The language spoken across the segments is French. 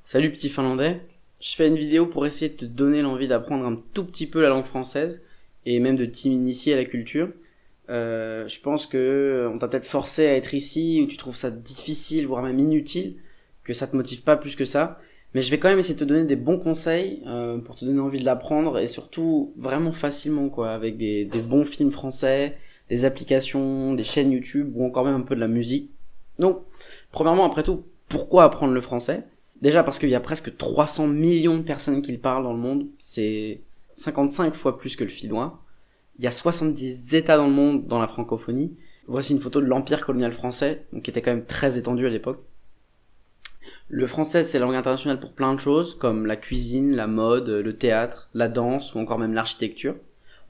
Salut petit Finlandais, je fais une vidéo pour essayer de te donner l'envie d'apprendre un tout petit peu la langue française et même de t'initier à la culture. Je pense que on t'a peut-être forcé à être ici ou tu trouves ça difficile voire même inutile, que ça te motive pas plus que ça. Mais je vais quand même essayer de te donner des bons conseils pour te donner envie de l'apprendre et surtout vraiment facilement quoi, avec des bons films français, des applications, des chaînes YouTube ou encore même un peu de la musique. Donc, premièrement, après tout, pourquoi apprendre le français? Déjà parce qu'il y a presque 300 millions de personnes qui le parlent dans le monde, c'est 55 fois plus que le finnois. Il y a 70 États dans le monde dans la francophonie. Voici une photo de l'empire colonial français, donc qui était quand même très étendu à l'époque. Le français, c'est la langue internationale pour plein de choses, comme la cuisine, la mode, le théâtre, la danse ou encore même l'architecture.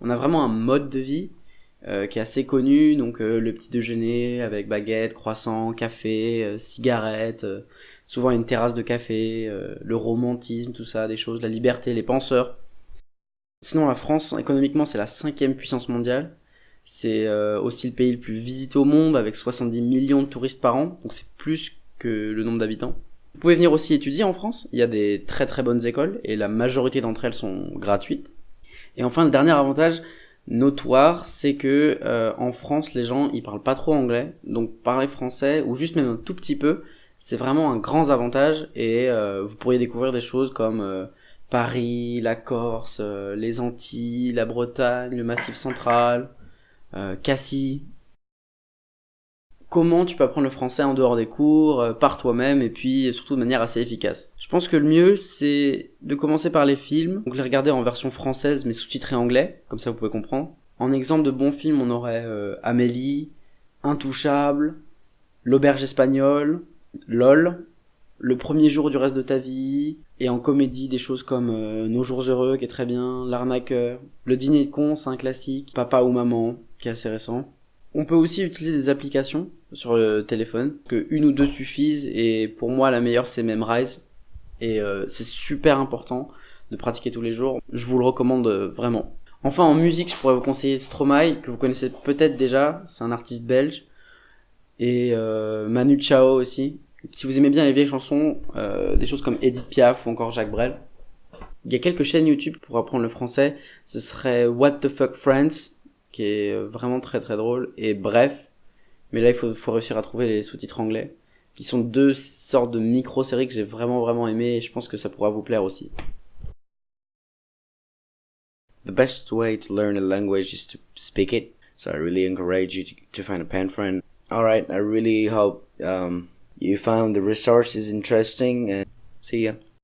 On a vraiment un mode de vie qui est assez connu, donc le petit déjeuner avec baguette, croissant, café, cigarette, souvent une terrasse de café, le romantisme, tout ça, des choses, la liberté, les penseurs. Sinon la France, économiquement, c'est la 5e puissance mondiale. C'est aussi le pays le plus visité au monde avec 70 millions de touristes par an, donc c'est plus que le nombre d'habitants. Vous pouvez venir aussi étudier en France, il y a des très très bonnes écoles et la majorité d'entre elles sont gratuites. Et enfin, le dernier avantage notoire, c'est que en France, les gens ils parlent pas trop anglais, donc parler français ou juste même un tout petit peu, c'est vraiment un grand avantage et vous pourriez découvrir des choses comme Paris, la Corse, les Antilles, la Bretagne, le Massif central, Cassis. Comment tu peux apprendre le français en dehors des cours, par toi-même et puis surtout de manière assez efficace. Je pense que le mieux c'est de commencer par les films, donc les regarder en version française mais sous-titré anglais, comme ça vous pouvez comprendre. En exemple de bons films, on aurait Amélie, Intouchable, L'Auberge espagnole, LOL, Le premier jour du reste de ta vie, et en comédie des choses comme Nos jours heureux qui est très bien, L'arnaqueur, Le dîner de con, c'est un classique, Papa ou maman qui est assez récent. On peut aussi utiliser des applications sur le téléphone, que une ou deux suffisent, et pour moi la meilleure c'est Memrise, et c'est super important de pratiquer tous les jours, je vous le recommande vraiment. Enfin en musique, je pourrais vous conseiller Stromae, que vous connaissez peut-être déjà, c'est un artiste belge, et Manu Chao aussi. Si vous aimez bien les vieilles chansons, des choses comme Edith Piaf ou encore Jacques Brel. Il y a quelques chaînes YouTube pour apprendre le français, ce serait What the Fuck Friends, qui est vraiment très très drôle, et Bref, mais là il faut réussir à trouver les sous-titres anglais, qui sont deux sortes de micro-séries que j'ai vraiment vraiment aimé et je pense que ça pourra vous plaire aussi. The best way to learn a language is to speak it, so I really encourage you to find a pen friend. Alright, I really hope you found the resources interesting and see ya.